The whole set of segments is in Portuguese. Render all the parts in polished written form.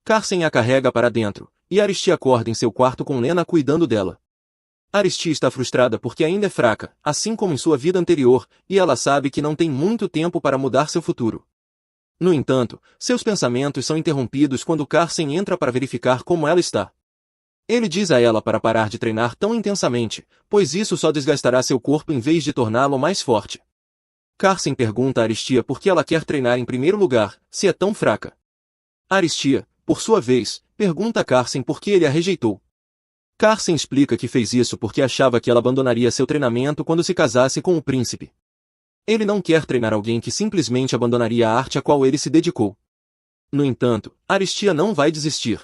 Carsen a carrega para dentro, e Aristia acorda em seu quarto com Lena cuidando dela. Aristia está frustrada porque ainda é fraca, assim como em sua vida anterior, e ela sabe que não tem muito tempo para mudar seu futuro. No entanto, seus pensamentos são interrompidos quando Carsen entra para verificar como ela está. Ele diz a ela para parar de treinar tão intensamente, pois isso só desgastará seu corpo em vez de torná-lo mais forte. Carsen pergunta a Aristia por que ela quer treinar em primeiro lugar, se é tão fraca. Aristia, por sua vez, pergunta a Carsen por que ele a rejeitou. Carsen explica que fez isso porque achava que ela abandonaria seu treinamento quando se casasse com o príncipe. Ele não quer treinar alguém que simplesmente abandonaria a arte a qual ele se dedicou. No entanto, Aristia não vai desistir.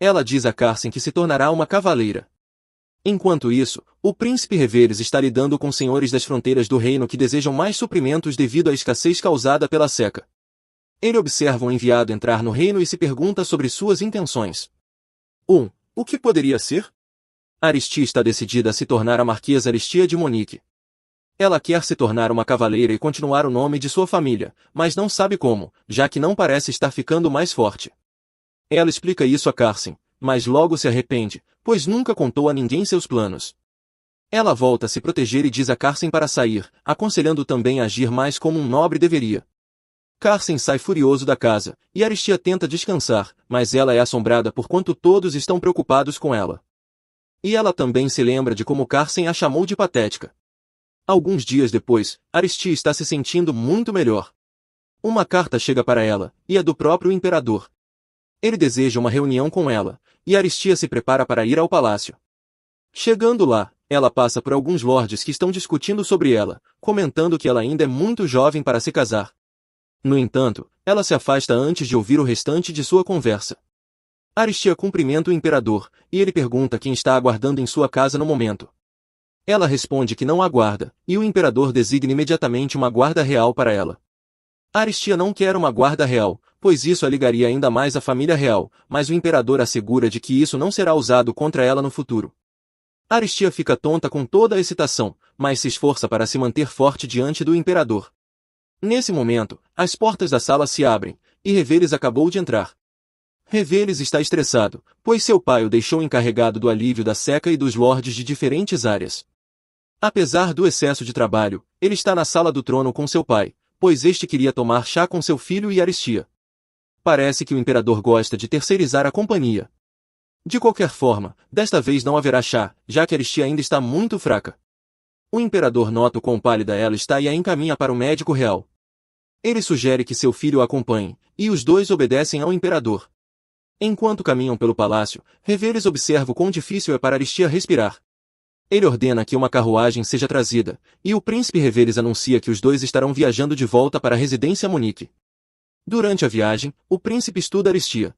Ela diz a Carsen que se tornará uma cavaleira. Enquanto isso, o príncipe Reveles está lidando com senhores das fronteiras do reino que desejam mais suprimentos devido à escassez causada pela seca. Ele observa um enviado entrar no reino e se pergunta sobre suas intenções. 1. O que poderia ser? Aristia está decidida a se tornar a Marquesa Aristia de Monique. Ela quer se tornar uma cavaleira e continuar o nome de sua família, mas não sabe como, já que não parece estar ficando mais forte. Ela explica isso a Carsen, mas logo se arrepende, pois nunca contou a ninguém seus planos. Ela volta a se proteger e diz a Carsen para sair, aconselhando também a agir mais como um nobre deveria. Carsen sai furioso da casa, e Aristia tenta descansar, mas ela é assombrada por quanto todos estão preocupados com ela. E ela também se lembra de como Carsen a chamou de patética. Alguns dias depois, Aristia está se sentindo muito melhor. Uma carta chega para ela, e é do próprio imperador. Ele deseja uma reunião com ela, e Aristia se prepara para ir ao palácio. Chegando lá, ela passa por alguns lordes que estão discutindo sobre ela, comentando que ela ainda é muito jovem para se casar. No entanto, ela se afasta antes de ouvir o restante de sua conversa. Aristia cumprimenta o imperador, e ele pergunta quem está aguardando em sua casa no momento. Ela responde que não aguarda, e o imperador designa imediatamente uma guarda real para ela. Aristia não quer uma guarda real, pois isso a ligaria ainda mais à família real, mas o imperador assegura de que isso não será usado contra ela no futuro. Aristia fica tonta com toda a excitação, mas se esforça para se manter forte diante do imperador. Nesse momento, as portas da sala se abrem, e Reveles acabou de entrar. Reveles está estressado, pois seu pai o deixou encarregado do alívio da seca e dos lordes de diferentes áreas. Apesar do excesso de trabalho, ele está na sala do trono com seu pai, pois este queria tomar chá com seu filho e Aristia. Parece que o imperador gosta de terceirizar a companhia. De qualquer forma, desta vez não haverá chá, já que Aristia ainda está muito fraca. O imperador nota o quão pálida ela está e a encaminha para o médico real. Ele sugere que seu filho a acompanhe, e os dois obedecem ao imperador. Enquanto caminham pelo palácio, Reveles observa o quão difícil é para Aristia respirar. Ele ordena que uma carruagem seja trazida, e o príncipe Reveles anuncia que os dois estarão viajando de volta para a residência Monique. Durante a viagem, o príncipe estuda Aristia.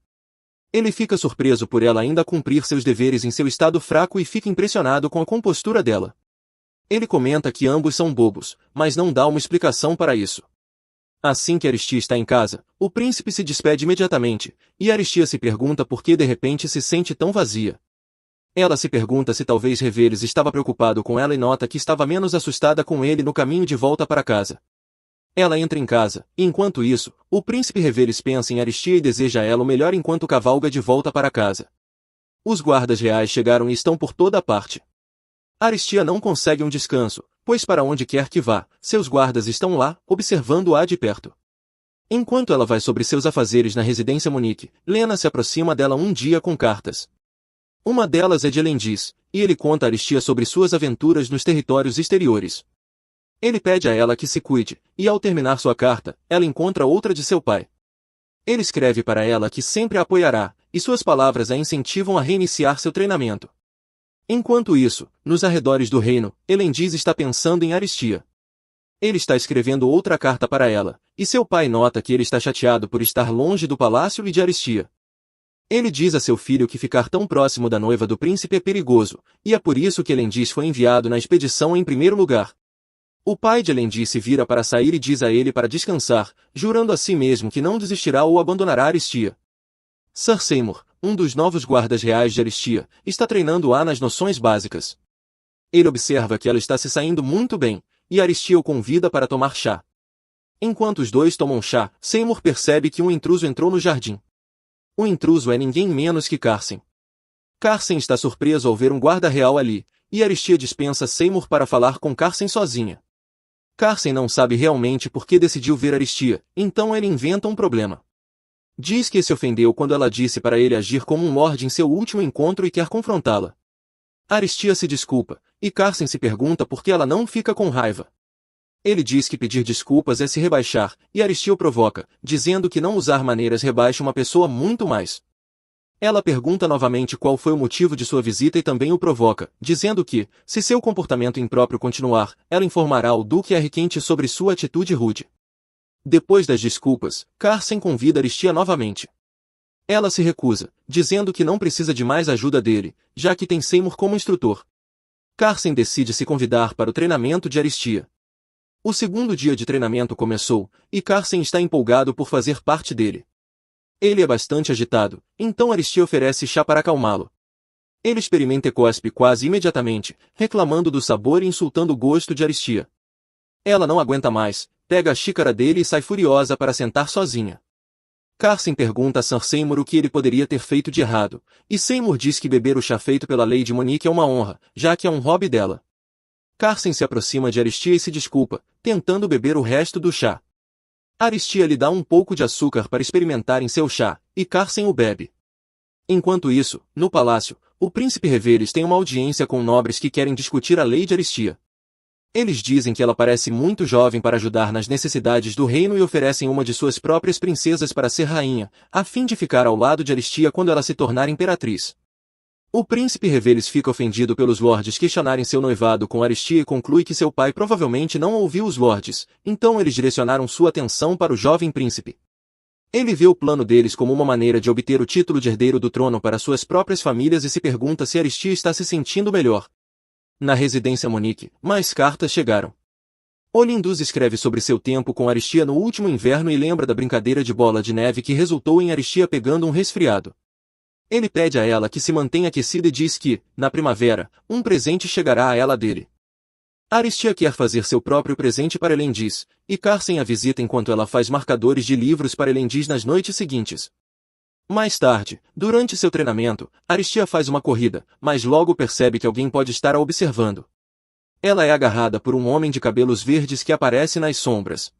Ele fica surpreso por ela ainda cumprir seus deveres em seu estado fraco e fica impressionado com a compostura dela. Ele comenta que ambos são bobos, mas não dá uma explicação para isso. Assim que Aristia está em casa, o príncipe se despede imediatamente, e Aristia se pergunta por que de repente se sente tão vazia. Ela se pergunta se talvez Reveles estava preocupado com ela e nota que estava menos assustada com ele no caminho de volta para casa. Ela entra em casa, e enquanto isso, o príncipe Reveles pensa em Aristia e deseja a ela o melhor enquanto cavalga de volta para casa. Os guardas reais chegaram e estão por toda parte. Aristia não consegue um descanso, pois para onde quer que vá, seus guardas estão lá, observando-a de perto. Enquanto ela vai sobre seus afazeres na residência Monique, Lena se aproxima dela um dia com cartas. Uma delas é de Elendis, e ele conta a Aristia sobre suas aventuras nos territórios exteriores. Ele pede a ela que se cuide, e ao terminar sua carta, ela encontra outra de seu pai. Ele escreve para ela que sempre a apoiará, e suas palavras a incentivam a reiniciar seu treinamento. Enquanto isso, nos arredores do reino, Elendis está pensando em Aristia. Ele está escrevendo outra carta para ela, e seu pai nota que ele está chateado por estar longe do palácio e de Aristia. Ele diz a seu filho que ficar tão próximo da noiva do príncipe é perigoso, e é por isso que Elendis foi enviado na expedição em primeiro lugar. O pai de Elendis se vira para sair e diz a ele para descansar, jurando a si mesmo que não desistirá ou abandonará Aristia. Sir Seymour, um dos novos guardas reais de Aristia, está treinando-a nas noções básicas. Ele observa que ela está se saindo muito bem, e Aristia o convida para tomar chá. Enquanto os dois tomam chá, Seymour percebe que um intruso entrou no jardim. O intruso é ninguém menos que Carson. Carson está surpreso ao ver um guarda real ali, e Aristia dispensa Seymour para falar com Carson sozinha. Carson não sabe realmente por que decidiu ver Aristia, então ele inventa um problema. Diz que se ofendeu quando ela disse para ele agir como um lorde em seu último encontro e quer confrontá-la. Aristia se desculpa, e Carson se pergunta por que ela não fica com raiva. Ele diz que pedir desculpas é se rebaixar, e Aristia o provoca, dizendo que não usar maneiras rebaixa uma pessoa muito mais. Ela pergunta novamente qual foi o motivo de sua visita e também o provoca, dizendo que, se seu comportamento impróprio continuar, ela informará o Duque Arquente sobre sua atitude rude. Depois das desculpas, Carson convida Aristia novamente. Ela se recusa, dizendo que não precisa de mais ajuda dele, já que tem Seymour como instrutor. Carson decide se convidar para o treinamento de Aristia. O segundo dia de treinamento começou, e Carson está empolgado por fazer parte dele. Ele é bastante agitado, então Aristia oferece chá para acalmá-lo. Ele experimenta e cospe quase imediatamente, reclamando do sabor e insultando o gosto de Aristia. Ela não aguenta mais, pega a xícara dele e sai furiosa para sentar sozinha. Carson pergunta a Sir Seymour o que ele poderia ter feito de errado, e Seymour diz que beber o chá feito pela Lady Monique é uma honra, já que é um hobby dela. Carson se aproxima de Aristia e se desculpa, tentando beber o resto do chá. Aristia lhe dá um pouco de açúcar para experimentar em seu chá, e Carson o bebe. Enquanto isso, no palácio, o príncipe Reveles tem uma audiência com nobres que querem discutir a lei de Aristia. Eles dizem que ela parece muito jovem para ajudar nas necessidades do reino e oferecem uma de suas próprias princesas para ser rainha, a fim de ficar ao lado de Aristia quando ela se tornar imperatriz. O príncipe Reveles fica ofendido pelos lordes questionarem seu noivado com Aristia e conclui que seu pai provavelmente não ouviu os lordes, então eles direcionaram sua atenção para o jovem príncipe. Ele vê o plano deles como uma maneira de obter o título de herdeiro do trono para suas próprias famílias e se pergunta se Aristia está se sentindo melhor. Na residência Monique, mais cartas chegaram. Olindus escreve sobre seu tempo com Aristia no último inverno e lembra da brincadeira de bola de neve que resultou em Aristia pegando um resfriado. Ele pede a ela que se mantenha aquecida e diz que, na primavera, um presente chegará a ela dele. Aristia quer fazer seu próprio presente para Elendis, e Carson a visita enquanto ela faz marcadores de livros para Elendis nas noites seguintes. Mais tarde, durante seu treinamento, Aristia faz uma corrida, mas logo percebe que alguém pode estar a observando. Ela é agarrada por um homem de cabelos verdes que aparece nas sombras.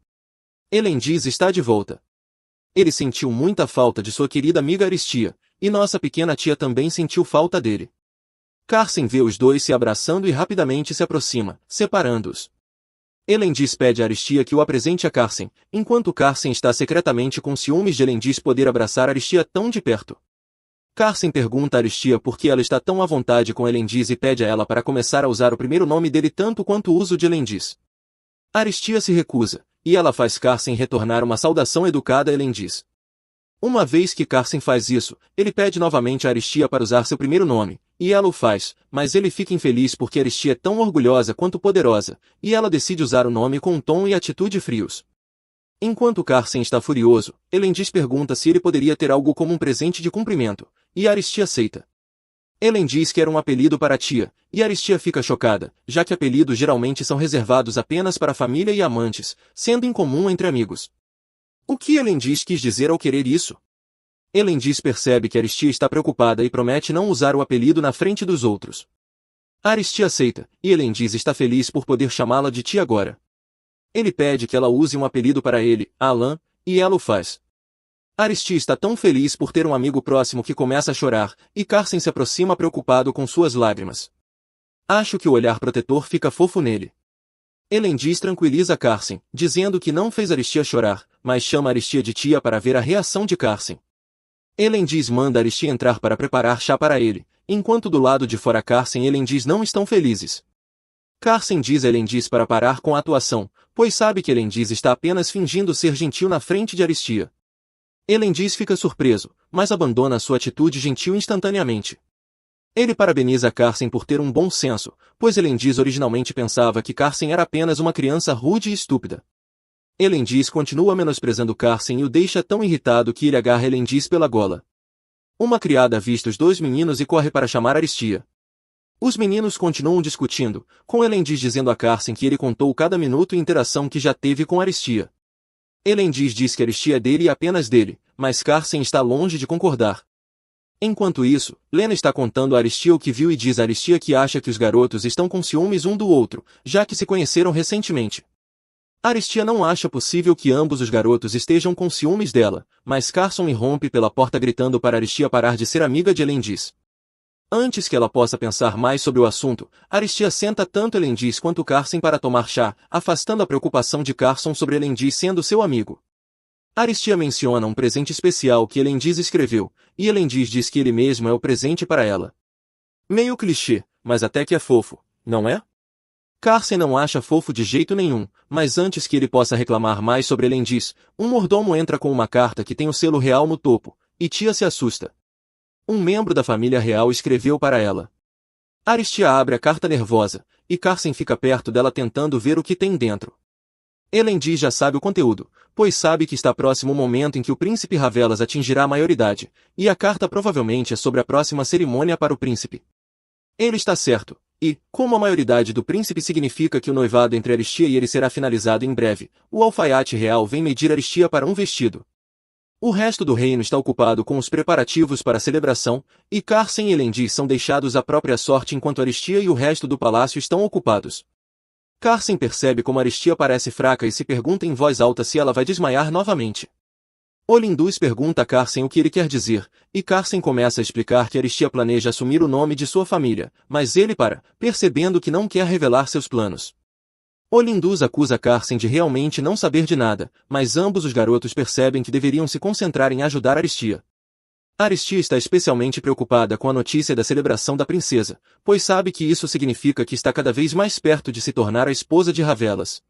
Elendis está de volta. Ele sentiu muita falta de sua querida amiga Aristia, e nossa pequena tia também sentiu falta dele. Carson vê os dois se abraçando e rapidamente se aproxima, separando-os. Elendis pede a Aristia que o apresente a Carson, enquanto Carson está secretamente com ciúmes de Elendis poder abraçar Aristia tão de perto. Carson pergunta a Aristia por que ela está tão à vontade com Elendis e pede a ela para começar a usar o primeiro nome dele tanto quanto o uso de Elendis. Aristia se recusa, e ela faz Carson retornar uma saudação educada a Elendis. Uma vez que Carson faz isso, ele pede novamente a Aristia para usar seu primeiro nome, e ela o faz, mas ele fica infeliz porque Aristia é tão orgulhosa quanto poderosa, e ela decide usar o nome com um tom e atitude frios. Enquanto Carson está furioso, Elendis pergunta se ele poderia ter algo como um presente de cumprimento, e Aristia aceita. Elendis quer um apelido para a tia, e Aristia fica chocada, já que apelidos geralmente são reservados apenas para a família e amantes, sendo incomum entre amigos. O que Elendis quis dizer ao querer isso? Elendis percebe que Aristia está preocupada e promete não usar o apelido na frente dos outros. Aristia aceita, e Elendis está feliz por poder chamá-la de tia agora. Ele pede que ela use um apelido para ele, Alan, e ela o faz. Aristia está tão feliz por ter um amigo próximo que começa a chorar, e Carson se aproxima preocupado com suas lágrimas. Acho que o olhar protetor fica fofo nele. Elendis tranquiliza Carson, dizendo que não fez Aristia chorar, mas chama Aristia de tia para ver a reação de Carson. Elendis manda Aristia entrar para preparar chá para ele, enquanto do lado de fora Carson e Elendis não estão felizes. Carson diz a Elendis para parar com a atuação, pois sabe que Elendis está apenas fingindo ser gentil na frente de Aristia. Elendis fica surpreso, mas abandona sua atitude gentil instantaneamente. Ele parabeniza Carson por ter um bom senso, pois Elendis originalmente pensava que Carson era apenas uma criança rude e estúpida. Elendis continua menosprezando Carson e o deixa tão irritado que ele agarra Elendis pela gola. Uma criada avista os dois meninos e corre para chamar Aristia. Os meninos continuam discutindo, com Elendis dizendo a Carson que ele contou cada minuto e interação que já teve com Aristia. Elendis diz que Aristia é dele e apenas dele, mas Carsen está longe de concordar. Enquanto isso, Lena está contando a Aristia o que viu e diz a Aristia que acha que os garotos estão com ciúmes um do outro, já que se conheceram recentemente. Aristia não acha possível que ambos os garotos estejam com ciúmes dela, mas Carson irrompe pela porta gritando para Aristia parar de ser amiga de Elendis. Antes que ela possa pensar mais sobre o assunto, Aristia senta tanto Elendis quanto Carson para tomar chá, afastando a preocupação de Carson sobre Elendis sendo seu amigo. Aristia menciona um presente especial que Elendis escreveu, e Elendis diz que ele mesmo é o presente para ela. Meio clichê, mas até que é fofo, não é? Carson não acha fofo de jeito nenhum, mas antes que ele possa reclamar mais sobre Elendis, um mordomo entra com uma carta que tem o selo real no topo, e Tia se assusta. Um membro da família real escreveu para ela. Aristia abre a carta nervosa, e Carson fica perto dela tentando ver o que tem dentro. Elendis já sabe o conteúdo, pois sabe que está próximo o momento em que o príncipe Ravelas atingirá a maioridade, e a carta provavelmente é sobre a próxima cerimônia para o príncipe. Ele está certo, e, como a maioridade do príncipe significa que o noivado entre Aristia e ele será finalizado em breve, o alfaiate real vem medir Aristia para um vestido. O resto do reino está ocupado com os preparativos para a celebração, e Carson e Elendis são deixados à própria sorte enquanto Aristia e o resto do palácio estão ocupados. Carson percebe como Aristia parece fraca e se pergunta em voz alta se ela vai desmaiar novamente. Olindus pergunta a Carson o que ele quer dizer, e Carson começa a explicar que Aristia planeja assumir o nome de sua família, mas ele para, percebendo que não quer revelar seus planos. Olindus acusa Carson de realmente não saber de nada, mas ambos os garotos percebem que deveriam se concentrar em ajudar Aristia. Aristia está especialmente preocupada com a notícia da celebração da princesa, pois sabe que isso significa que está cada vez mais perto de se tornar a esposa de Ravelas.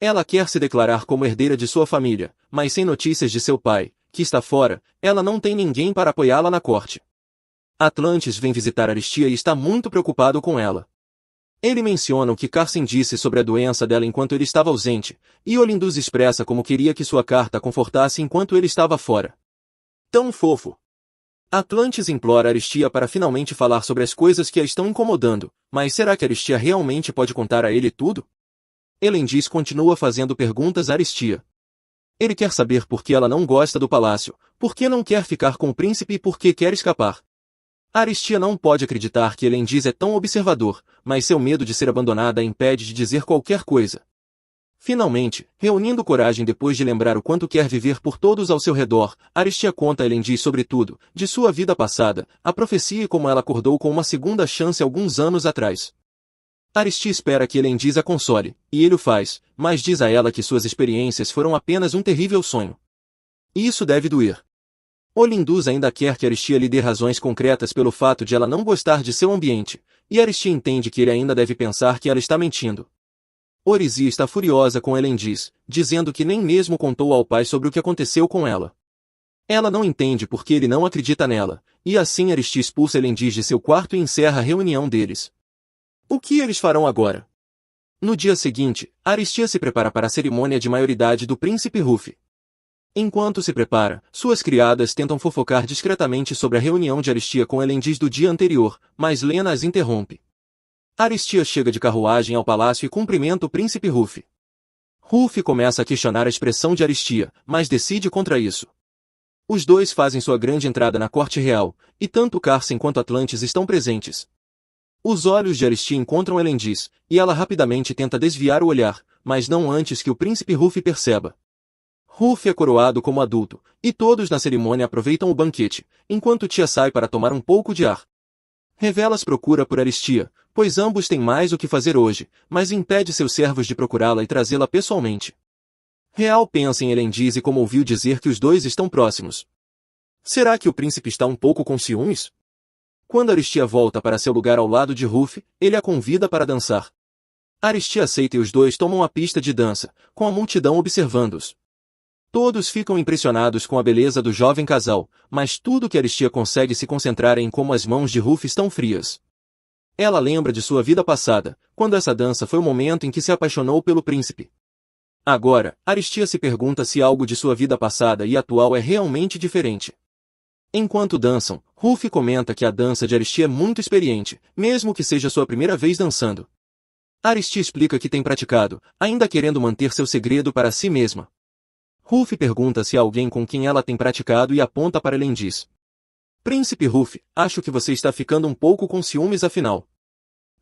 Ela quer se declarar como herdeira de sua família, mas sem notícias de seu pai, que está fora, ela não tem ninguém para apoiá-la na corte. Atlantis vem visitar Aristia e está muito preocupado com ela. Ele menciona o que Carson disse sobre a doença dela enquanto ele estava ausente, e Olindus expressa como queria que sua carta a confortasse enquanto ele estava fora. Tão fofo! Atlantis implora Aristia para finalmente falar sobre as coisas que a estão incomodando, mas será que Aristia realmente pode contar a ele tudo? Elendis continua fazendo perguntas a Aristia. Ele quer saber por que ela não gosta do palácio, por que não quer ficar com o príncipe e por que quer escapar. Aristia não pode acreditar que Elendis é tão observador, mas seu medo de ser abandonada a impede de dizer qualquer coisa. Finalmente, reunindo coragem depois de lembrar o quanto quer viver por todos ao seu redor, Aristia conta a Elendis sobre tudo, de sua vida passada, a profecia e como ela acordou com uma segunda chance alguns anos atrás. Aristia espera que Elendis a console, e ele o faz, mas diz a ela que suas experiências foram apenas um terrível sonho. E isso deve doer. Olindus ainda quer que Aristia lhe dê razões concretas pelo fato de ela não gostar de seu ambiente, e Aristia entende que ele ainda deve pensar que ela está mentindo. Orisia está furiosa com Elendis, dizendo que nem mesmo contou ao pai sobre o que aconteceu com ela. Ela não entende por que ele não acredita nela, e assim Aristia expulsa Elendis de seu quarto e encerra a reunião deles. O que eles farão agora? No dia seguinte, Aristia se prepara para a cerimônia de maioridade do príncipe Rufi. Enquanto se prepara, suas criadas tentam fofocar discretamente sobre a reunião de Aristia com Elendis do dia anterior, mas Lena as interrompe. Aristia chega de carruagem ao palácio e cumprimenta o príncipe Rufi. Rufi começa a questionar a expressão de Aristia, mas decide contra isso. Os dois fazem sua grande entrada na corte real, e tanto Carson quanto Atlantis estão presentes. Os olhos de Aristia encontram Elendis, e ela rapidamente tenta desviar o olhar, mas não antes que o príncipe Rufi perceba. Rufi é coroado como adulto, e todos na cerimônia aproveitam o banquete, enquanto Tia sai para tomar um pouco de ar. Ravelas procura por Aristia, pois ambos têm mais o que fazer hoje, mas impede seus servos de procurá-la e trazê-la pessoalmente. Real pensa em Elendis e como ouviu dizer que os dois estão próximos. Será que o príncipe está um pouco com ciúmes? Quando Aristia volta para seu lugar ao lado de Rufi, ele a convida para dançar. Aristia aceita e os dois tomam a pista de dança, com a multidão observando-os. Todos ficam impressionados com a beleza do jovem casal, mas tudo que Aristia consegue se concentrar é em como as mãos de Rufi estão frias. Ela lembra de sua vida passada, quando essa dança foi o momento em que se apaixonou pelo príncipe. Agora, Aristia se pergunta se algo de sua vida passada e atual é realmente diferente. Enquanto dançam, Rufi comenta que a dança de Aristia é muito experiente, mesmo que seja sua primeira vez dançando. Aristia explica que tem praticado, ainda querendo manter seu segredo para si mesma. Ruff pergunta se há alguém com quem ela tem praticado e aponta para Elendis. Príncipe Ruff, acho que você está ficando um pouco com ciúmes afinal.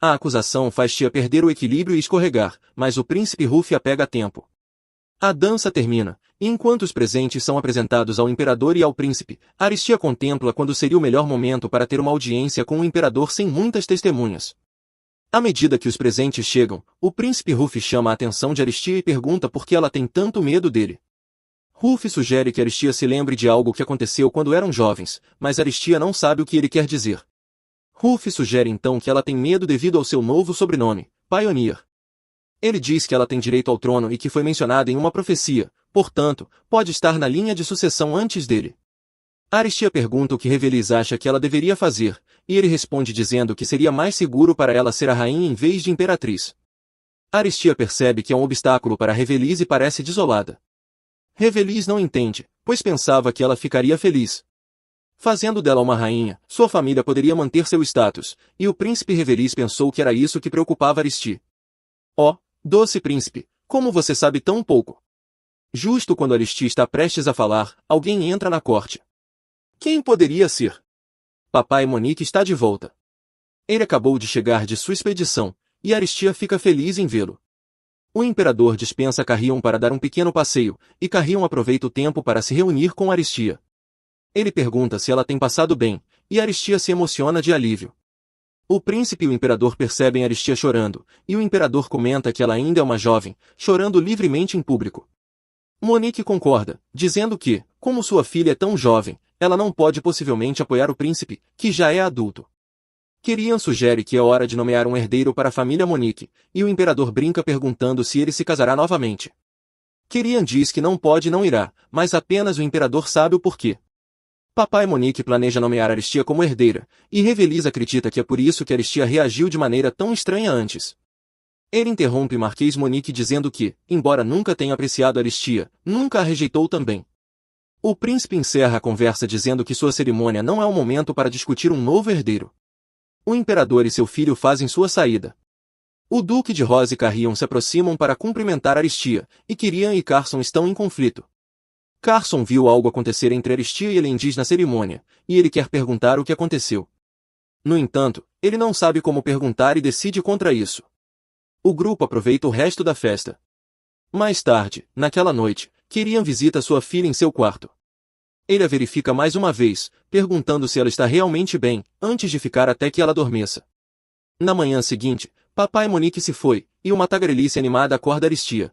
A acusação faz Tia perder o equilíbrio e escorregar, mas o príncipe Ruff a pega a tempo. A dança termina, e enquanto os presentes são apresentados ao imperador e ao príncipe, Aristia contempla quando seria o melhor momento para ter uma audiência com o imperador sem muitas testemunhas. À medida que os presentes chegam, o príncipe Ruff chama a atenção de Aristia e pergunta por que ela tem tanto medo dele. Ruff sugere que Aristia se lembre de algo que aconteceu quando eram jovens, mas Aristia não sabe o que ele quer dizer. Ruff sugere então que ela tem medo devido ao seu novo sobrenome, Pioneer. Ele diz que ela tem direito ao trono e que foi mencionada em uma profecia, portanto, pode estar na linha de sucessão antes dele. Aristia pergunta o que Revelis acha que ela deveria fazer, e ele responde dizendo que seria mais seguro para ela ser a rainha em vez de imperatriz. Aristia percebe que é um obstáculo para Revelis e parece desolada. Revelis não entende, pois pensava que ela ficaria feliz. Fazendo dela uma rainha, sua família poderia manter seu status, e o príncipe Revelis pensou que era isso que preocupava Aristia. Oh, doce príncipe, como você sabe tão pouco? Justo quando Aristia está prestes a falar, alguém entra na corte. Quem poderia ser? Papai Monique está de volta. Ele acabou de chegar de sua expedição, e Aristia fica feliz em vê-lo. O imperador dispensa Carrion para dar um pequeno passeio, e Carrion aproveita o tempo para se reunir com Aristia. Ele pergunta se ela tem passado bem, e Aristia se emociona de alívio. O príncipe e o imperador percebem Aristia chorando, e o imperador comenta que ela ainda é uma jovem, chorando livremente em público. Monique concorda, dizendo que, como sua filha é tão jovem, ela não pode possivelmente apoiar o príncipe, que já é adulto. Querian sugere que é hora de nomear um herdeiro para a família Monique, e o imperador brinca perguntando se ele se casará novamente. Querian diz que não pode e não irá, mas apenas o imperador sabe o porquê. Papai Monique planeja nomear Aristia como herdeira, e Revelis acredita que é por isso que Aristia reagiu de maneira tão estranha antes. Ele interrompe Marquês Monique dizendo que, embora nunca tenha apreciado Aristia, nunca a rejeitou também. O príncipe encerra a conversa dizendo que sua cerimônia não é o momento para discutir um novo herdeiro. O imperador e seu filho fazem sua saída. O duque de Rose e Carrion se aproximam para cumprimentar Aristia, e Quirian e Carson estão em conflito. Carson viu algo acontecer entre Aristia e Elendis na cerimônia, e ele quer perguntar o que aconteceu. No entanto, ele não sabe como perguntar e decide contra isso. O grupo aproveita o resto da festa. Mais tarde, naquela noite, Quirian visita sua filha em seu quarto. Ele a verifica mais uma vez, perguntando se ela está realmente bem, antes de ficar até que ela adormeça. Na manhã seguinte, Papai Monique se foi, e uma tagarelice animada acorda Aristia.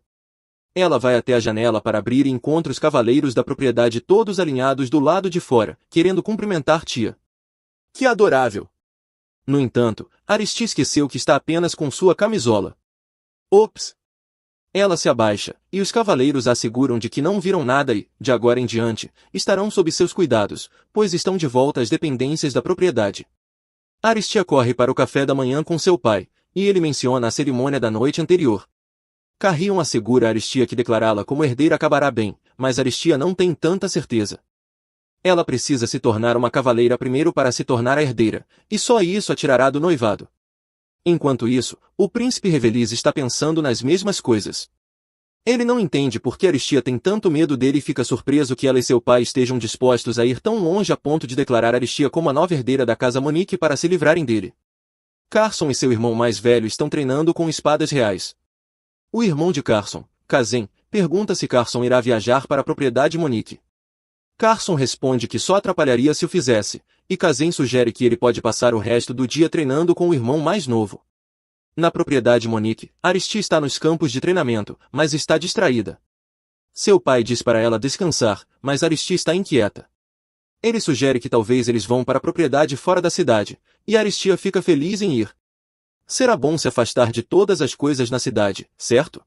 Ela vai até a janela para abrir e encontra os cavaleiros da propriedade todos alinhados do lado de fora, querendo cumprimentar tia. Que adorável! No entanto, Aristia esqueceu que está apenas com sua camisola. Ops! Ela se abaixa, e os cavaleiros a asseguram de que não viram nada e, de agora em diante, estarão sob seus cuidados, pois estão de volta às dependências da propriedade. Aristia corre para o café da manhã com seu pai, e ele menciona a cerimônia da noite anterior. Carrion assegura a Aristia que declará-la como herdeira acabará bem, mas Aristia não tem tanta certeza. Ela precisa se tornar uma cavaleira primeiro para se tornar a herdeira, e só isso a tirará do noivado. Enquanto isso, o príncipe Revelis está pensando nas mesmas coisas. Ele não entende por que Aristia tem tanto medo dele e fica surpreso que ela e seu pai estejam dispostos a ir tão longe a ponto de declarar Aristia como a nova herdeira da casa Monique para se livrarem dele. Carson e seu irmão mais velho estão treinando com espadas reais. O irmão de Carson, Kazen, pergunta se Carson irá viajar para a propriedade Monique. Carson responde que só atrapalharia se o fizesse, e Kazen sugere que ele pode passar o resto do dia treinando com o irmão mais novo. Na propriedade Monique, Aristia está nos campos de treinamento, mas está distraída. Seu pai diz para ela descansar, mas Aristia está inquieta. Ele sugere que talvez eles vão para a propriedade fora da cidade, e Aristia fica feliz em ir. Será bom se afastar de todas as coisas na cidade, certo?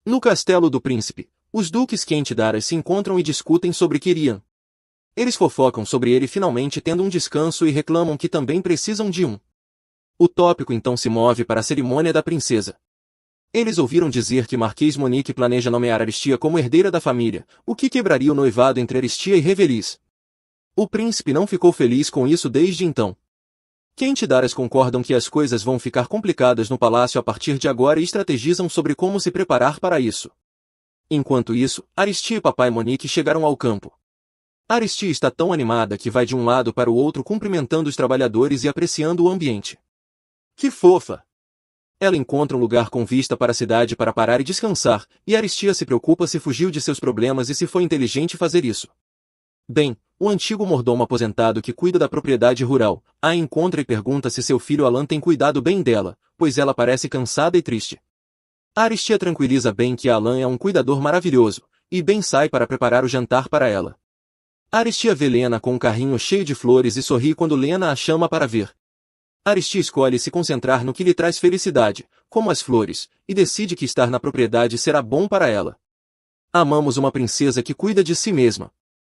No castelo do príncipe, os duques Quentidaras se encontram e discutem sobre Quirian. Eles fofocam sobre ele finalmente tendo um descanso e reclamam que também precisam de um. O tópico então se move para a cerimônia da princesa. Eles ouviram dizer que Marquês Monique planeja nomear Aristia como herdeira da família, o que quebraria o noivado entre Aristia e Revelis. O príncipe não ficou feliz com isso desde então. Quentidaras concordam que as coisas vão ficar complicadas no palácio a partir de agora e estrategizam sobre como se preparar para isso. Enquanto isso, Aristia e papai Monique chegaram ao campo. Aristia está tão animada que vai de um lado para o outro cumprimentando os trabalhadores e apreciando o ambiente. Que fofa! Ela encontra um lugar com vista para a cidade para parar e descansar, e Aristia se preocupa se fugiu de seus problemas e se foi inteligente fazer isso. Bem, o antigo mordomo aposentado que cuida da propriedade rural, a encontra e pergunta se seu filho Alan tem cuidado bem dela, pois ela parece cansada e triste. Aristia tranquiliza Ben que Alan é um cuidador maravilhoso, e Ben sai para preparar o jantar para ela. Aristia vê Lena com um carrinho cheio de flores e sorri quando Lena a chama para ver. Aristia escolhe se concentrar no que lhe traz felicidade, como as flores, e decide que estar na propriedade será bom para ela. Amamos uma princesa que cuida de si mesma,